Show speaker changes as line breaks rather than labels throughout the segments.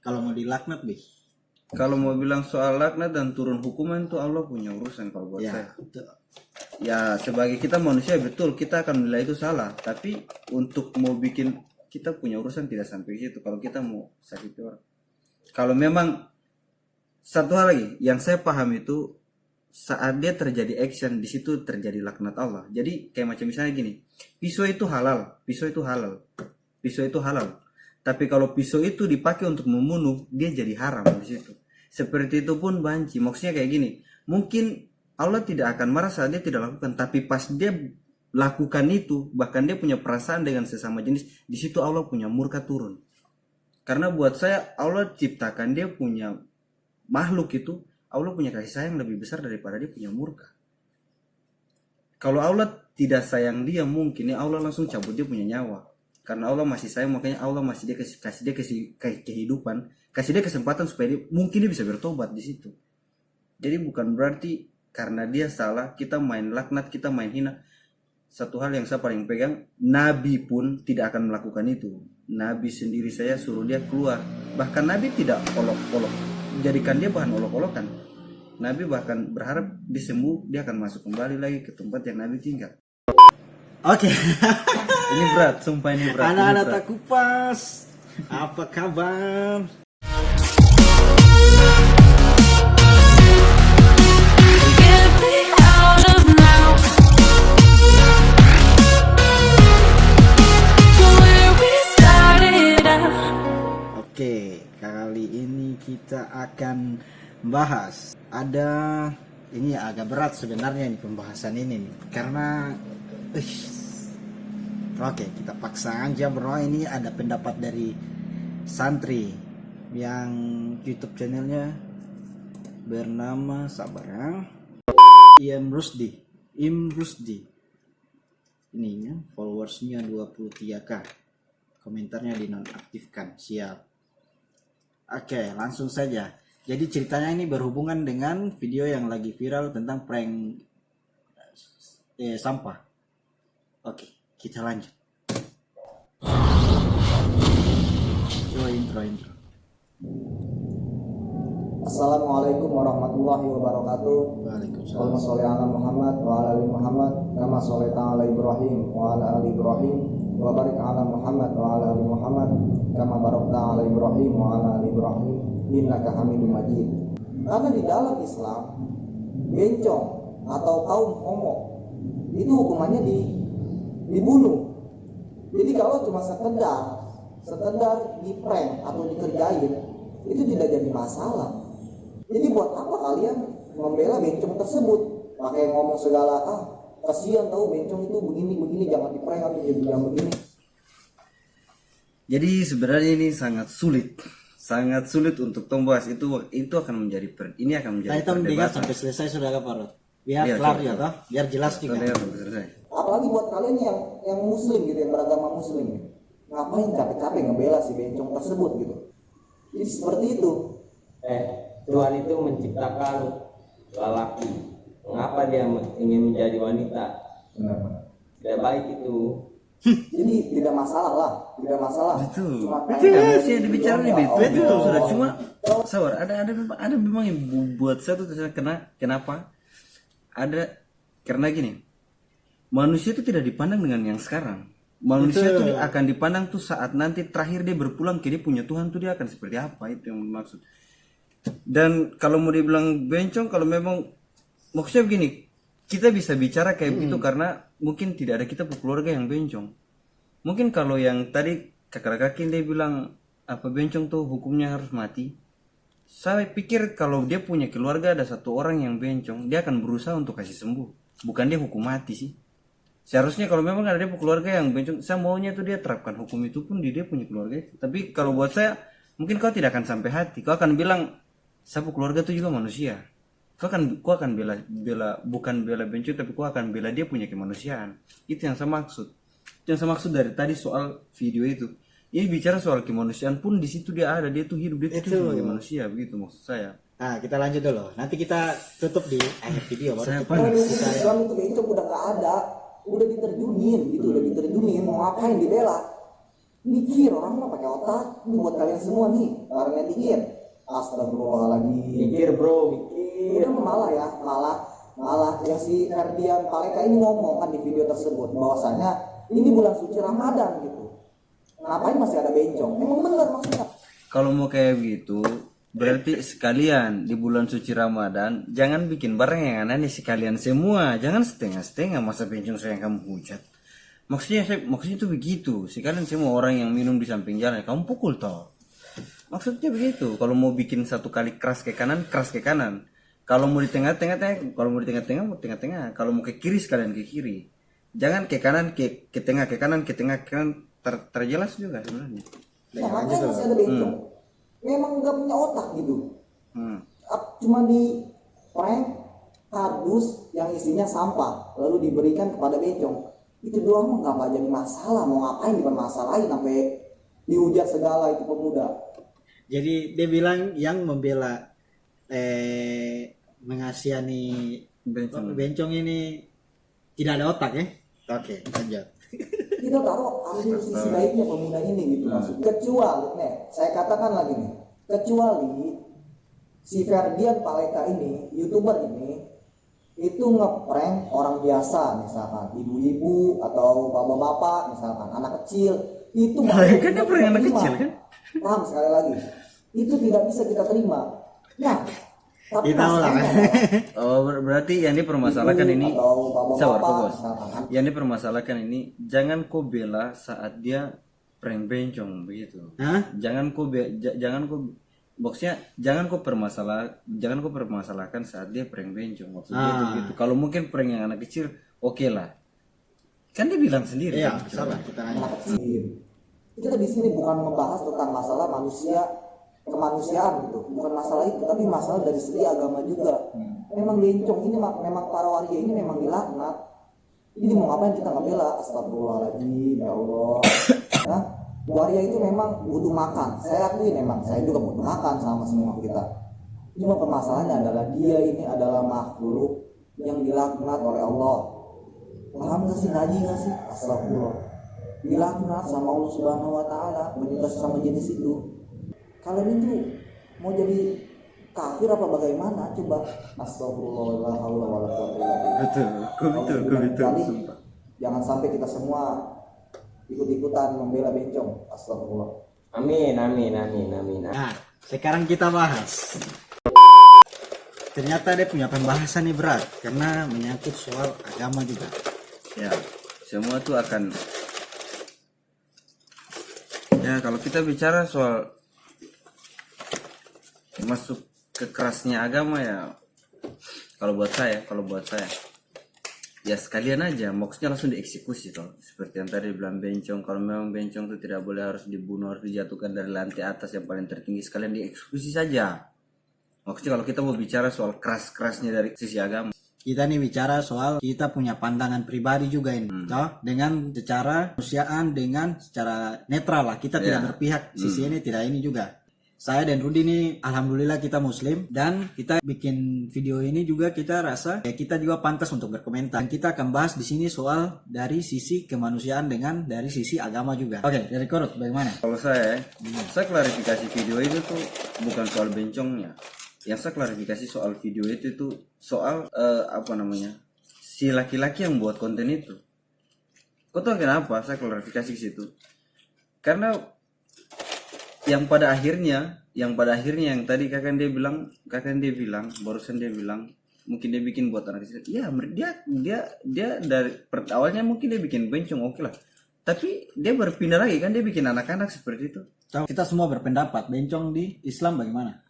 Kalau mau dilaknat, Bi.
Kalau mau bilang soal laknat dan turun hukuman itu Allah punya urusan kalau buat saya.
Betul.
Ya sebagai kita manusia betul kita akan menilai itu salah, tapi untuk mau bikin kita punya urusan tidak sampai situ kalau kita mau sakiti orang. Kalau memang satu hal lagi yang saya paham itu saat dia terjadi action di situ terjadi laknat Allah. Jadi kayak macam misalnya gini, pisau itu halal, pisau itu halal, pisau itu halal. Tapi kalau pisau itu dipakai untuk membunuh, dia jadi haram di situ. Seperti itu pun banci. Maksudnya kayak gini, mungkin Allah tidak akan marah saat dia tidak lakukan, tapi pas dia lakukan itu, bahkan dia punya perasaan dengan sesama jenis, di situ Allah punya murka turun. Karena buat saya Allah ciptakan dia punya makhluk itu, Allah punya kasih sayang lebih besar daripada dia punya murka. Kalau Allah tidak sayang dia, mungkin ya Allah langsung cabut dia punya nyawa. Karena Allah masih sayang, makanya Allah masih dia kasih dia kehidupan, kasih dia kesempatan supaya dia mungkin dia bisa bertobat di situ. Jadi bukan berarti karena dia salah kita main laknat, kita main hina. Satu hal yang saya paling pegang, Nabi pun tidak akan melakukan itu. Nabi sendiri saya suruh dia keluar. Bahkan Nabi tidak olok-olok, jadikan dia bahan olok-olokan. Nabi bahkan berharap disembuh, dia akan masuk kembali lagi ke tempat yang Nabi tinggal.
Oke.
Ini berat, sumpah ini berat.
Anak-anak tak kupas, apa kabar? Oke, kali ini kita akan bahas ini agak berat sebenarnya nih pembahasan ini nih, karena oke, kita paksa aja bro. Ini ada pendapat dari santri yang YouTube channelnya bernama sabar ya, Im Rusdi. Ininya followersnya 23k, komentarnya dinonaktifkan. Siap. Oke, langsung saja. Jadi ceritanya ini berhubungan dengan video yang lagi viral tentang prank sampah. Oke, kita lanjut. Coba intro.
Assalamualaikum warahmatullahi wabarakatuh.
Waalaikumsalam.
Allahumma sholli ala Muhammad wa ala ali Muhammad kama sholaita ala Ibrahim wa ala ali Ibrahim wa barik ala Muhammad wa ala ali Muhammad kama barakta ala Ibrahim wa ala ali Ibrahim innaka Hamidum Majid. Karena di dalam Islam bencong atau kaum homo itu hukumannya dibunuh. Jadi kalau cuma sekedar di prank atau dikerjain itu tidak jadi masalah. Jadi buat apa kalian membela bencong tersebut? Pakai ngomong segala, kasihan tahu bencong itu begini, jangan di prank atau jadi jangan begini.
Jadi sebenarnya ini sangat sulit untuk membahas itu akan menjadi ini akan menjadi
perdebatan sampai selesai sudah Pak. Biar kelar ya toh, biar jelas juga.
Apalagi buat kalian yang muslim gitu, yang beragama muslim gitu. Ngapain capek-capek ngebela si bencong tersebut gitu. Jadi seperti itu.
Tuhan itu menciptakan lelaki. Mengapa dia ingin menjadi wanita?
Benar.
Tidak baik itu.
Jadi tidak masalah.
Betul. Sih dibicarain betul sudah cuma sabar. Ada memang yang buat satu kenapa? Karena gini. Manusia itu tidak dipandang dengan yang sekarang. Manusia itu akan dipandang tuh saat nanti terakhir dia berpulang ke dia punya Tuhan tuh dia akan seperti apa, itu yang maksud. Dan kalau mau dibilang bencong, kalau memang maksudnya begini, kita bisa bicara kayak begitu karena mungkin tidak ada kita keluarga yang bencong. Mungkin kalau yang tadi kakak-kakak dia bilang apa bencong tuh hukumnya harus mati. Saya pikir kalau dia punya keluarga ada satu orang yang bencong, dia akan berusaha untuk kasih sembuh. Bukan dia hukum mati sih. Seharusnya kalau memang ada dia keluarga yang bencong, saya maunya tuh dia terapkan hukum itu pun di dia punya keluarga itu. Tapi kalau buat saya, mungkin kau tidak akan sampai hati. Kau akan bilang, saya keluarga itu juga manusia. Kau akan bela bukan bela bencong, tapi kau akan bela dia punya kemanusiaan. Itu yang saya maksud. Yang saya maksud dari tadi soal video itu. Ini bicara soal kemanusiaan pun di situ dia ada, dia tuh hidup, dia tuh sebagai manusia, begitu maksud saya.
Nah, kita lanjut dulu. Nanti kita tutup di akhir video baru.
Saya
Islam itu bencong udah nggak ada. Udah diterjunin, mau ngapain dibela? Mikir, orang mah pakai otak. Ini buat kalian semua nih, orang yang mikir. Astagfirullahaladzim.
Mikir bro, mikir.
Itu malah ya, malah yang si Ferdian Paleka ini ngomong kan di video tersebut bahwasanya ini bulan suci Ramadan gitu. Ngapain masih ada bencong? Emang bener maksudnya.
Kalau mau kayak begitu, berarti sekalian di bulan suci Ramadan jangan bikin barang yang aneh sekalian semua. Jangan setengah-setengah masa bencong saya yang kamu hujat. Maksudnya itu begitu. Sekalian semua orang yang minum di samping jalan kamu pukul toh. Maksudnya begitu. Kalau mau bikin satu kali keras ke kanan, keras ke kanan. Kalau mau di tengah-tengah, kalau mau di tengah-tengah, mau tengah-tengah. Kalau mau ke kiri sekalian ke kiri. Jangan ke kanan, ke tengah, ke kanan, ke tengah, ke kanan. Terjelas juga sebenarnya.
Nah, makanya masih ada bencong. Memang nggak punya otak gitu. Cuma di prank kardus yang isinya sampah lalu diberikan kepada bencong. Itu doang mah nggak jadi masalah. Mau ngapain dipermasalahin sampai dihujat segala itu pemuda.
Jadi dia bilang yang membela mengasihani bencong ini tidak ada otak ya. Oke, lanjut.
Kita taruh ambil sisi baiknya pemuda ini gitu maksud. Kecuali nih, saya katakan lagi nih, kecuali si Ferdian Paleka ini, YouTuber ini itu ngeprank orang biasa misalkan ibu-ibu atau bapak-bapak misalkan anak kecil itu
kan dia prank anak kecil kan?
Paham sekali lagi. Itu tidak bisa kita terima. Nah, tapi
Kita ulang.
Oh, berarti yang dipermasalahkan ini
atau bapak-bapak
sabar Bos.
misalkan.
Yang dipermasalahkan ini jangan kau bela saat dia prank bencong begitu.
Hah?
Jangan kau boxnya jangan kau permasalahkan saat dia prank bencong maksudnya itu gitu. Kalau mungkin prank yang anak kecil oke lah. Kan dia bilang sendiri.
Iya,
kan?
sabar kita lanjut.
Anak kecil. Kita di sini bukan membahas tentang masalah manusia kemanusiaan gitu, bukan masalah itu, tapi masalah dari segi agama juga. Memang bencong ini memang para waria ini memang dilaknat. Ini mau ngapain kita nggak bela? Astagfirullahaladzim, ya Allah. Nah, waria itu memang butuh makan. Saya akui memang saya juga butuh makan sama semua kita. Cuma permasalahannya adalah dia ini adalah makhluk yang dilaknat oleh Allah. Paham gak sih, ngaji gak sih? Astagfirullah. Dilaknat sama Allah Subhanahu Wa Taala menyembah sama jenis itu. Kalian itu mau jadi kafir apa bagaimana? Coba. Astagfirullahaladzim.
Betul. Sumpah.
Jangan sampai kita semua ikut-ikutan membela bencong. Astagfirullah.
Amin.
Nah, sekarang kita bahas. Ternyata dia punya pembahasan nih berat karena menyangkut soal agama juga.
Ya, semua tuh akan ya kalau kita bicara soal masuk ke kerasnya agama ya kalau buat saya ya sekalian aja maksudnya langsung dieksekusi toh seperti yang tadi bilang bencong. Kalau memang bencong itu tidak boleh harus dibunuh, harus dijatuhkan dari lantai atas yang paling tertinggi, sekalian dieksekusi saja. Maksudnya kalau kita mau bicara soal keras-kerasnya dari sisi agama,
Kita nih bicara soal kita punya pandangan pribadi juga ini, toh dengan secara kemanusiaan, dengan secara netral lah. Kita tidak berpihak sisi ini tidak ini juga. Saya dan Rudi ini alhamdulillah kita muslim dan kita bikin video ini juga kita rasa ya kita juga pantas untuk berkomentar. Dan kita akan bahas di sini soal dari sisi kemanusiaan dengan dari sisi agama juga. Oke, dari Korut bagaimana?
kalau saya klarifikasi video itu tuh bukan soal bencongnya. Yang saya klarifikasi soal video itu soal si laki-laki yang buat konten itu. Kau tahu kenapa saya klarifikasi ke situ? Karena yang pada akhirnya yang tadi kakak dia bilang barusan dia bilang mungkin dia bikin buat anak kecil. Ya dia dari awalnya mungkin dia bikin bencong oke lah. Tapi dia berpindah lagi kan dia bikin anak-anak seperti itu.
Kita semua berpendapat bencong di Islam bagaimana?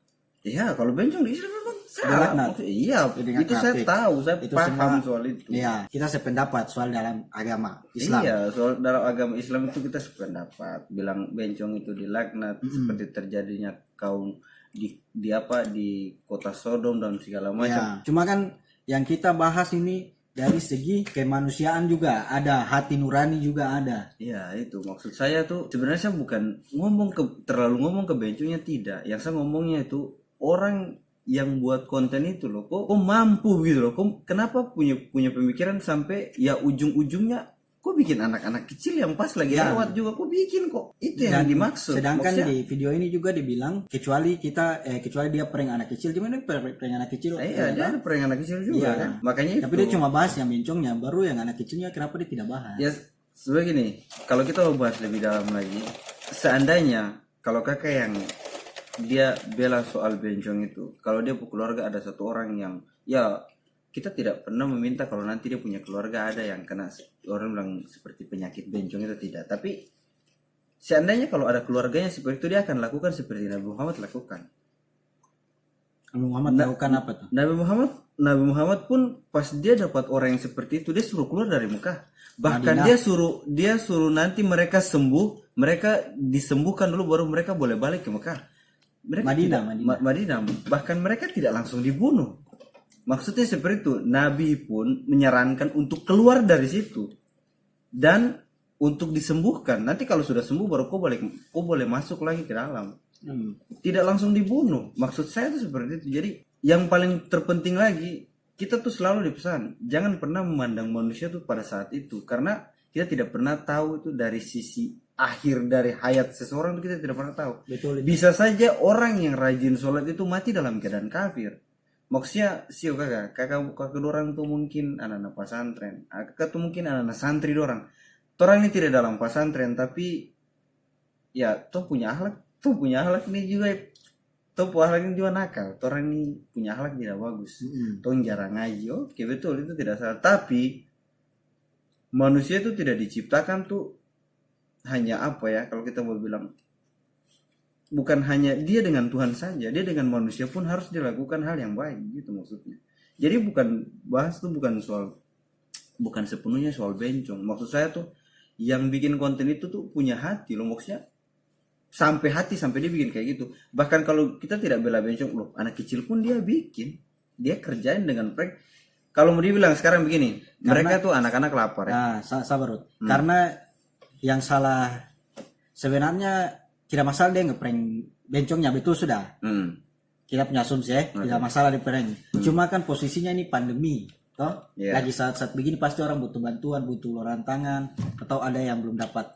Iya, kalau bencong di Islam memang salah.
Dilaknat.
Iya, itu saya tahu, saya
itu
paham
semua,
soal itu.
Iya, kita sependapat soal dalam agama Islam.
Iya, soal dalam agama Islam itu kita sependapat. Bilang bencong itu dilaknat seperti terjadinya kaum di kota Sodom dan segala macam.
Ya, cuma kan yang kita bahas ini dari segi kemanusiaan juga ada, hati nurani juga ada.
Iya, itu maksud saya tuh sebenarnya saya bukan terlalu ngomong ke bencongnya tidak. Yang saya ngomongnya itu orang yang buat konten itu loh, kok mampu gitu loh, kok kenapa punya pemikiran sampai ya ujung-ujungnya kok bikin anak-anak kecil yang pas lagi
Ya.
lewat juga kok bikin kok. Itu yang dimaksud.
Sedangkan
Maksudnya,
di video ini juga dibilang kecuali dia prank anak kecil, gimana prank anak kecil?
iya, dia ada prank anak kecil juga
Iya.
kan. Makanya
Tapi
itu.
dia cuma bahas yang bencongnya, baru yang anak kecilnya kenapa dia tidak bahas?
Ya sebenarnya gini, kalau kita mau bahas lebih dalam lagi, seandainya kalau kakak yang dia bela soal bencong itu, kalau dia keluarga ada satu orang yang, ya kita tidak pernah meminta kalau nanti dia punya keluarga ada yang kena orang bilang seperti penyakit bencong itu, tidak. Tapi seandainya kalau ada keluarganya seperti itu, dia akan lakukan seperti Nabi Muhammad lakukan.
Nabi Muhammad lakukan apa tuh?
Nabi Muhammad pun pas dia dapat orang yang seperti itu, dia suruh keluar dari Mekah. Bahkan
Madinah.
dia suruh nanti mereka sembuh, mereka disembuhkan dulu baru mereka boleh balik ke Mekah. Mereka
Madinah,
tidak- Madinah. Bahkan mereka tidak langsung dibunuh. Maksudnya seperti itu. Nabi pun menyarankan untuk keluar dari situ dan untuk disembuhkan. Nanti kalau sudah sembuh baru kau boleh masuk lagi ke dalam. Tidak langsung dibunuh. Maksud saya itu seperti itu. Jadi yang paling terpenting lagi, kita tuh selalu dipesan, jangan pernah memandang manusia tuh pada saat itu, karena kita tidak pernah tahu itu dari sisi akhir dari hayat seseorang, itu kita tidak pernah tahu.
Betul.
Bisa saja orang yang rajin sholat itu mati dalam keadaan kafir. Maksudnya sih kakak orang tuh mungkin anak-anak pesantren, kakak tuh mungkin anak-anak santri dorang. Orang ini tidak dalam pesantren tapi ya tuh punya akhlak nih juga, tuh akhlak ini juga nakal. Orang ini punya akhlak tidak bagus. Tuh jarang ngaji, oke betul itu tidak salah. Tapi manusia itu tidak diciptakan tuh hanya apa ya, kalau kita mau bilang, bukan hanya dia dengan Tuhan saja, dia dengan manusia pun harus dilakukan hal yang baik gitu maksudnya. Jadi bukan bahas tuh bukan sepenuhnya soal bencong. Maksud saya tuh yang bikin konten itu tuh punya hati loh, maksudnya sampai hati sampai dia bikin kayak gitu. Bahkan kalau kita tidak bela bencong loh, anak kecil pun dia bikin, dia kerjain dengan prank. Kalau mau dibilang sekarang begini, mereka tuh anak-anak lapar ya.
Nah, sabar Rut. Karena yang salah sebenarnya tidak masalah dia ngeprank bencongnya, betul sudah. Kita punya asumsi ya, tidak masalah di prank. Cuma kan posisinya ini pandemi, toh.
Yeah.
Lagi saat-saat begini pasti orang butuh bantuan, butuh uluran tangan, atau ada yang belum dapat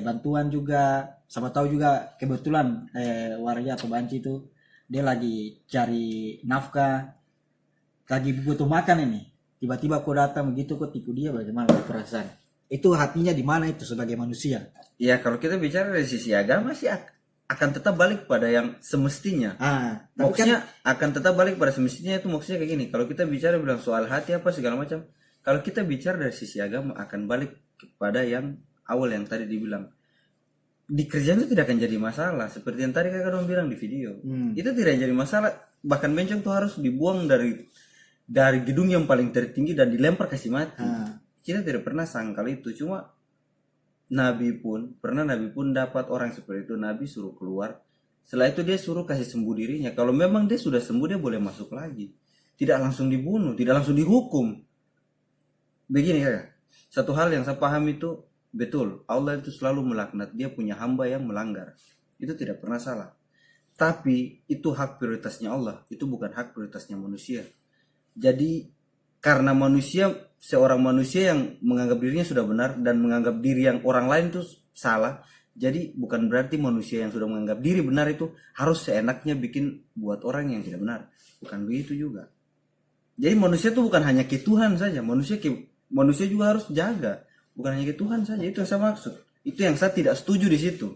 bantuan juga. Sama tahu juga kebetulan warga atau banci itu dia lagi cari nafkah, lagi butuh makan ini. Tiba-tiba kau datang begitu, kau tipu dia, bagaimana perasaan? Itu hatinya di mana itu sebagai manusia?
Ya kalau kita bicara dari sisi agama sih akan tetap balik pada yang semestinya.
Tapi
Maksudnya akan tetap balik pada semestinya itu maksudnya kayak gini. Kalau kita bicara bilang soal hati apa segala macam, kalau kita bicara dari sisi agama akan balik kepada yang awal yang tadi dibilang. Di kerjaan itu tidak akan jadi masalah. Seperti yang tadi kakak dong bilang di video. Itu tidak jadi masalah. Bahkan bencong tuh harus dibuang dari gedung yang paling tertinggi dan dilempar kasih mati. Kita tidak pernah sangkal itu. Cuma Nabi pun dapat orang seperti itu. Nabi suruh keluar. Setelah itu dia suruh kasih sembuh dirinya. Kalau memang dia sudah sembuh, dia boleh masuk lagi. Tidak langsung dibunuh, tidak langsung dihukum. Begini ya, satu hal yang saya paham itu betul. Allah itu selalu melaknat dia punya hamba yang melanggar. Itu tidak pernah salah. Tapi itu hak prioritasnya Allah. Itu bukan hak prioritasnya manusia. Jadi karena seorang manusia yang menganggap dirinya sudah benar dan menganggap diri yang orang lain itu salah, jadi bukan berarti manusia yang sudah menganggap diri benar itu harus seenaknya bikin buat orang yang tidak benar. Bukan begitu juga. Jadi manusia itu bukan hanya ke Tuhan saja, manusia juga harus jaga. Bukan hanya ke Tuhan saja, itu yang saya maksud. Itu yang saya tidak setuju di situ.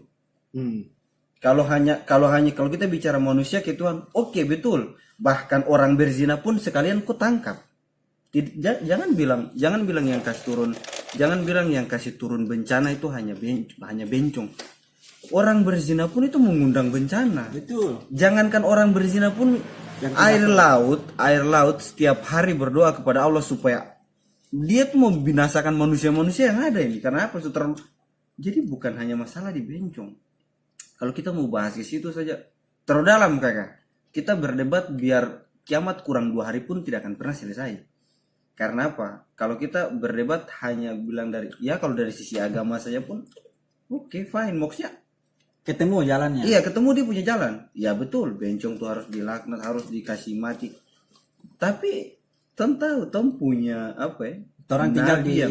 Kalau kita bicara manusia ke Tuhan, oke, betul. Bahkan orang berzina pun sekalian kau tangkap. Jangan bilang yang kasih turun bencana itu hanya bencong. Orang berzina pun itu mengundang bencana.
betul.
Jangankan orang berzina pun air laut setiap hari berdoa kepada Allah supaya dia tuh mau binasakan manusia-manusia yang ada ini. Karena apa? Jadi bukan hanya masalah di bencong. Kalau kita mau bahas ke situ saja terlalu dalam kakak. Kita berdebat biar kiamat kurang 2 hari pun tidak akan pernah selesai. Karena apa? Kalau kita berdebat hanya bilang kalau dari sisi agama saja pun oke, fine. Maksudnya
Ketemu jalannya.
iya, ketemu dia punya jalan. Ya betul, bencong tuh harus dilaknat, harus dikasih mati. Tapi punya
Orang tinggal
Nabi
di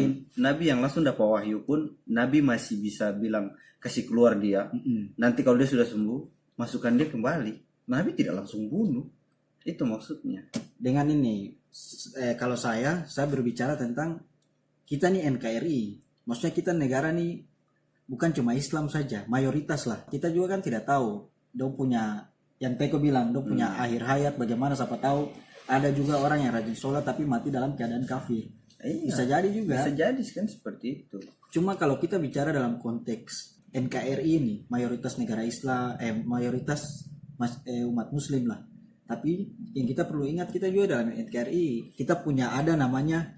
Nabi yang langsung dapat wahyu pun Nabi masih bisa bilang kasih keluar dia. Nanti kalau dia sudah sembuh, masukkan dia kembali. Nabi tidak langsung bunuh. Itu maksudnya.
dengan ini kalau saya berbicara tentang kita nih NKRI. Maksudnya kita negara nih bukan cuma Islam saja, mayoritas lah. Kita juga kan tidak tahu dong punya yang Teko bilang dong punya akhir hayat bagaimana, siapa tahu ada juga orang yang rajin sholat tapi mati dalam keadaan kafir. Bisa jadi juga.
Bisa jadi kan seperti itu.
Cuma kalau kita bicara dalam konteks NKRI ini, mayoritas negara Islam, mayoritas umat Muslim lah. Tapi yang kita perlu ingat, kita juga dalam NKRI kita punya ada namanya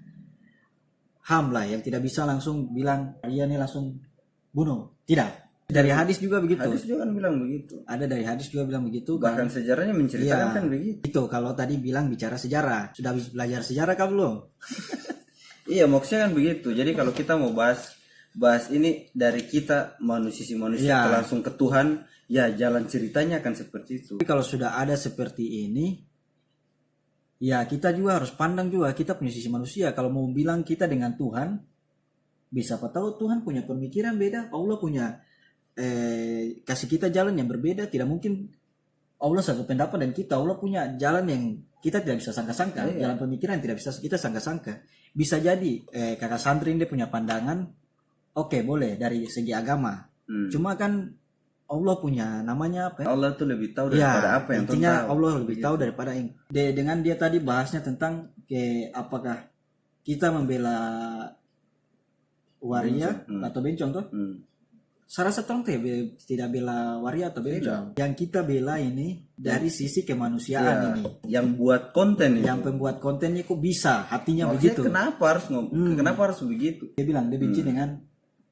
HAM lah, yang tidak bisa langsung bilang dia ini langsung bunuh. Tidak. Dari hadis juga begitu.
Hadis juga kan bilang begitu.
Ada dari hadis juga bilang begitu.
Bahkan sejarahnya menceritakan kan begitu.
Itu kalau tadi bilang bicara sejarah, sudah belajar sejarah kah belum?
Iya, maksudnya kan begitu. Jadi kalau kita mau bahas ini dari kita manusia langsung ke Tuhan, ya jalan ceritanya akan seperti itu.
Tapi kalau sudah ada seperti ini, ya kita juga harus pandang juga kita punya sisi manusia. Kalau mau bilang kita dengan Tuhan, bisa apa tahu Tuhan punya pemikiran beda, Allah punya kasih kita jalan yang berbeda. Tidak mungkin Allah satu pendapat dan Allah punya jalan yang kita tidak bisa sangka-sangka, jalan pemikiran yang tidak bisa kita sangka-sangka. Bisa jadi kakak santri dia punya pandangan, oke, boleh dari segi agama. Cuma kan Allah punya namanya apa ya?
Allah tuh lebih tahu daripada apa yang
intinya
tahu.
Allah lebih tahu daripada yang dengan dia tadi bahasnya tentang apakah kita membela waria atau bencong tuh? Saya rasa tidak bela waria atau bencong. Yang kita bela ini dari sisi kemanusiaan ini.
Yang buat konten
Yang pembuat kontennya kok bisa hatinya
maksudnya
begitu.
Kenapa harus begitu?
Dia bilang dia benci dengan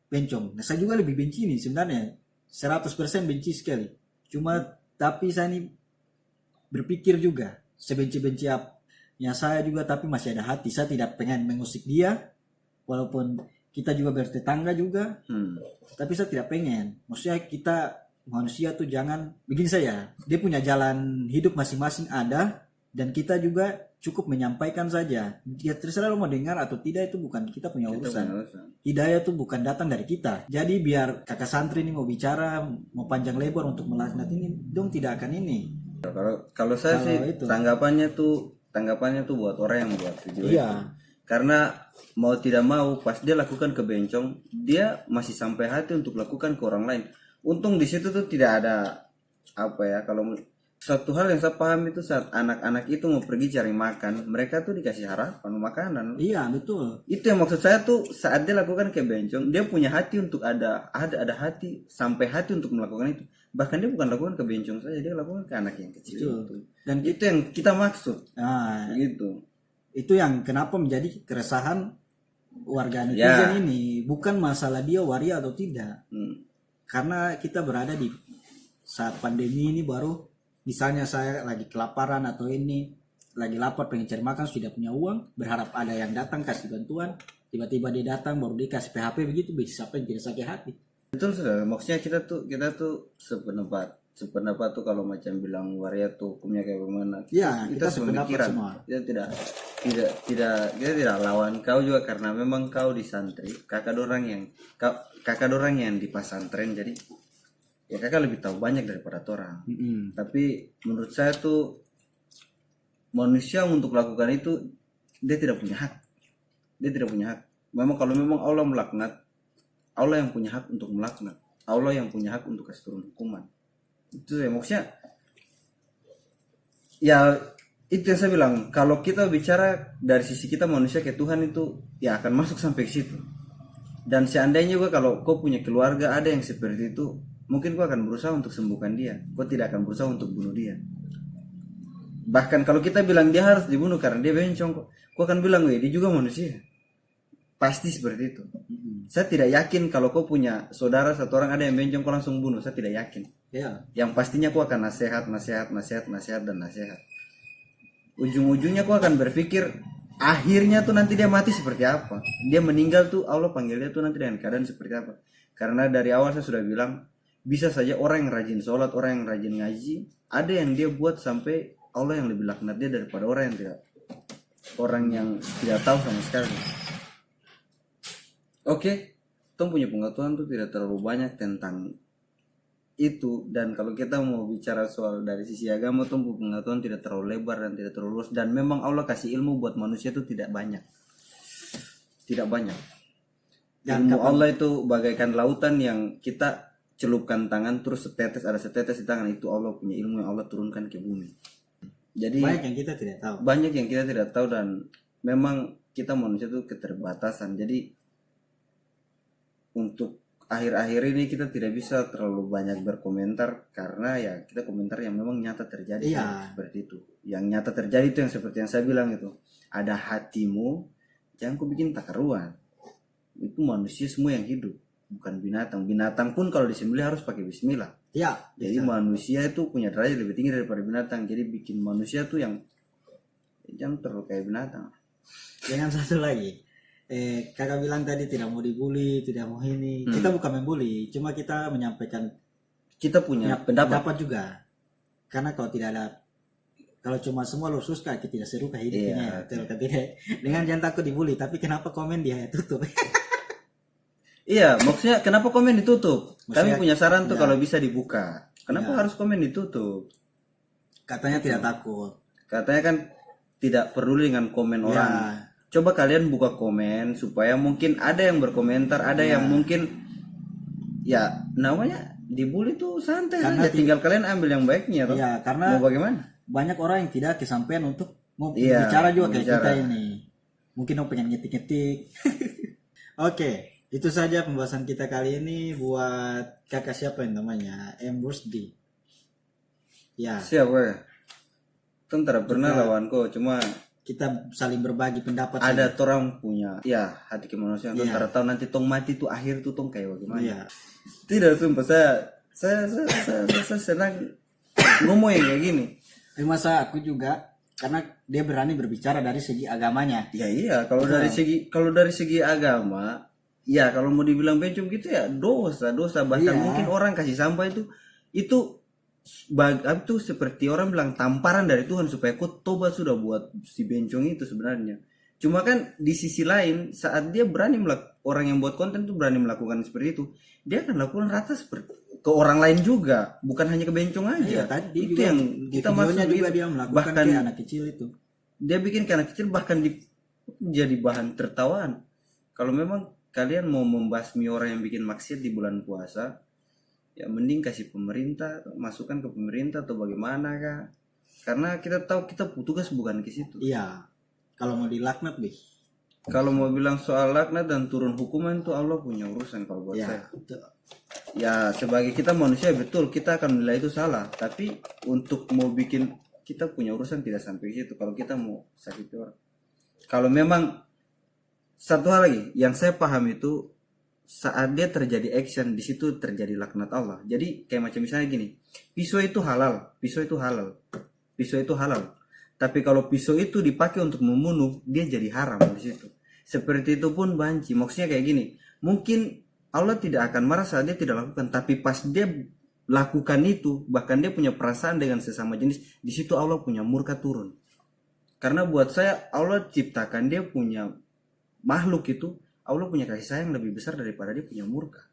bencong. Nah, saya juga lebih benci nih sebenarnya. 100% benci sekali. Cuma tapi saya ini berpikir juga sebenci-benci ya saya juga, tapi masih ada hati. Saya tidak pengen mengusik dia walaupun kita juga bertetangga juga. Tapi saya tidak pengen. Maksudnya kita manusia tuh jangan begini saja. Dia punya jalan hidup masing-masing ada, dan kita juga cukup menyampaikan saja. Ya terserah lo mau dengar atau tidak, itu bukan kita punya urusan. Hidayah itu bukan datang dari kita. Jadi biar kakak santri ini mau bicara, mau panjang lebar untuk melaknat ini, dong tidak akan ini.
Kalau saya sih tanggapannya tuh buat orang yang buat video itu. Karena mau tidak mau pas dia lakukan ke bencong, dia masih sampai hati untuk lakukan ke orang lain. Untung di situ tuh tidak ada apa ya, kalau satu hal yang saya paham itu saat anak-anak itu mau pergi cari makan, mereka tuh dikasih harapan makanan.
Iya, betul.
Itu yang maksud saya tuh, saat dia lakukan ke bencong, dia punya hati untuk ada hati, sampai hati untuk melakukan itu. Bahkan dia bukan lakukan ke bencong saja, dia lakukan ke anak yang kecil itu. Dan itu yang kita maksud.
Nah,
gitu.
Itu yang kenapa menjadi keresahan warga netizen ini, bukan masalah dia waria atau tidak. Karena kita berada di saat pandemi ini, baru misalnya saya lagi kelaparan atau ini lagi lapar pengen cari makan, sudah punya uang, berharap ada yang datang kasih bantuan, tiba-tiba dia datang baru dia kasih PHP, begitu bisa apa yang tidak sakit hati.
Betul sudah, maksudnya kita tuh sependapat tuh kalau macam bilang waria tuh hukumnya kayak bagaimana. Kita sepemikiran. Kita tidak lawan kau juga, karena memang kau di santri, kakak dorang yang di pesantren, jadi ya kakak lebih tahu banyak daripada orang. Tapi menurut saya tuh manusia untuk lakukan itu dia tidak punya hak. Memang kalau memang Allah melaknat, Allah yang punya hak untuk melaknat, Allah yang punya hak untuk kasih turun hukuman. Itu ya maksudnya. Ya itu yang saya bilang, kalau kita bicara dari sisi kita manusia ke Tuhan itu ya akan masuk sampai ke situ. Dan seandainya juga kalau kau punya keluarga ada yang seperti itu, mungkin kau akan berusaha untuk sembuhkan dia. Kau tidak akan berusaha untuk bunuh dia. Bahkan kalau kita bilang dia harus dibunuh karena dia bencong, kau akan bilang, dia juga manusia. Pasti seperti itu. Saya tidak yakin kalau kau punya saudara satu orang ada yang bencong kau langsung bunuh. Saya tidak yakin. Yang pastinya kau akan nasihat. Ujung-ujungnya kau akan berpikir akhirnya tuh nanti dia mati seperti apa. Dia meninggal tuh Allah panggil dia tuh nanti dengan keadaan seperti apa. Karena dari awal saya sudah bilang, bisa saja orang yang rajin sholat, orang yang rajin ngaji, ada yang dia buat sampai Allah yang lebih laknat dia daripada orang yang tidak tahu sama sekali. Oke, tong punya pengetahuan tuh tidak terlalu banyak tentang itu, dan kalau kita mau bicara soal dari sisi agama, tong punya pengetahuan tidak terlalu lebar dan tidak terlalu luas, dan memang Allah kasih ilmu buat manusia itu tidak banyak.
Dan
Ilmu Allah itu bagaikan lautan yang kita celupkan tangan terus ada setetes di tangan, itu Allah punya ilmu yang Allah turunkan ke bumi. Jadi
banyak yang kita tidak tahu.
banyak yang kita tidak tahu, dan memang kita manusia itu keterbatasan. Jadi untuk akhir-akhir ini kita tidak bisa terlalu banyak berkomentar, karena ya kita komentar yang memang nyata terjadi.
Iya.
Seperti itu. Yang nyata terjadi itu yang seperti yang saya bilang itu. Ada hatimu, jangan kau bikin takaruan. Itu manusia semua yang hidup, bukan binatang. Binatang pun kalau disembelih harus pakai bismillah.
Iya.
Jadi manusia itu punya derajat lebih tinggi daripada binatang. Jadi bikin manusia tuh yang jangan terlalu kayak binatang.
Dengan satu lagi, kakak bilang tadi tidak mau dibully, tidak mau ini. Kita bukan membuli, cuma kita menyampaikan
Kita punya pendapat.
pendapat juga. Karena kalau cuma semua lo suka, kita tidak seru kayak hidupnya. Tidak. Dengan jangan takut dibully, tapi kenapa komen dia tutup?
Iya, maksudnya kenapa komen ditutup?
Maksudnya,
Kami punya saran tuh kalau bisa dibuka. Kenapa harus komen ditutup?
Katanya tidak takut.
Katanya kan tidak peduli dengan komen orang. Coba kalian buka komen supaya mungkin ada yang berkomentar, ada yang mungkin ya namanya dibully tuh santai aja, tinggal kalian ambil yang baiknya toh.
Iya, karena
Mau bagaimana?
banyak orang yang tidak kesampaian untuk mau
Iya,
bicara juga kayak
bicara.
kita ini. Mungkin mau pengen ngetik-ngetik. Oke, itu saja pembahasan kita kali ini buat kakak siapa yang namanya M. Rusdi. Ya,
Siapa ya? Tentara pernah lawanku, cuma
kita saling berbagi pendapat.
ada orang punya ya hati kemanusiaan. Tentara tahu nanti tong mati tuh akhir tuh tong kayak bagaimana?
Iya.
Tidak, sumpah saya senang ngomong yang kayak gini.
Masa aku juga karena dia berani berbicara dari segi agamanya.
Ya iya, kalau dari segi agama, ya kalau mau dibilang bencong gitu ya dosa bahkan mungkin orang kasih sampah itu seperti orang bilang tamparan dari Tuhan supaya kau tobat sudah buat si bencong itu sebenarnya. Cuma kan di sisi lain saat dia berani orang yang buat konten itu berani melakukan seperti itu, dia akan lakukan rata seperti ke orang lain juga, bukan hanya ke bencong aja.
Iya, tadi
itu
juga
yang
di
kita
videonya
maksud
juga
gitu.
dia melakukan
Bahkan
ke anak kecil itu.
dia bikin ke anak kecil, bahkan jadi bahan tertawaan. Kalau memang kalian mau membasmi orang yang bikin maksiat di bulan puasa, ya mending kasih pemerintah, masukkan ke pemerintah atau bagaimana kah? Karena kita tahu kita tugas bukan ke situ.
Iya. Kalau mau dilaknat, Bi.
Kalau mau bilang soal laknat dan turun hukuman itu Allah punya urusan kalau buat saya. Ya sebagai kita manusia betul kita akan menilai itu salah, tapi untuk mau bikin kita punya urusan tidak sampai situ. Kalau kita mau sakiti orang, kalau memang satu hal lagi yang saya paham itu saat dia terjadi action di situ terjadi laknat Allah. Jadi kayak macam misalnya gini, pisau itu halal. Tapi kalau pisau itu dipakai untuk membunuh, dia jadi haram di situ. Seperti itu pun banci. Maksudnya kayak gini, mungkin Allah tidak akan marah saat dia tidak lakukan, tapi pas dia lakukan itu, bahkan dia punya perasaan dengan sesama jenis, di situ Allah punya murka turun. Karena buat saya Allah ciptakan dia punya makhluk itu, Allah punya kasih sayang lebih besar daripada dia punya murka.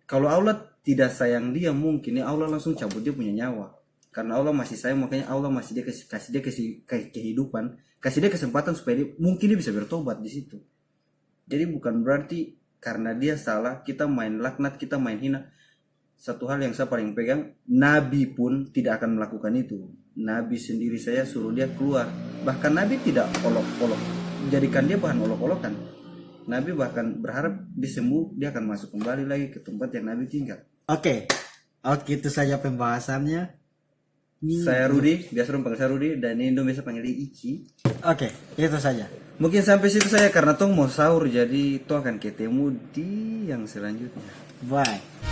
Kalau Allah tidak sayang dia, mungkin ya Allah langsung cabut dia punya nyawa. Karena Allah masih sayang, makanya Allah masih dia kasih dia kehidupan, kasih dia kesempatan supaya mungkin dia bisa bertobat di situ. Jadi bukan berarti karena dia salah kita main laknat, kita main hina. Satu hal yang saya paling pegang, Nabi pun tidak akan melakukan itu. Nabi sendiri saya suruh dia keluar. Bahkan Nabi tidak olok-olok, jadikan dia bahan olok-olokan. Nabi bahkan berharap disembuh, dia akan masuk kembali lagi ke tempat yang Nabi tinggal.
Oke, itu saja pembahasannya.
Saya Rudi, biasa orang panggil saya Rudi, dan Indo biasa panggil dia Iki.
Oke, itu saja.
Mungkin sampai situ saya karena tong mau sahur, jadi tong akan ketemu di yang selanjutnya.
Bye.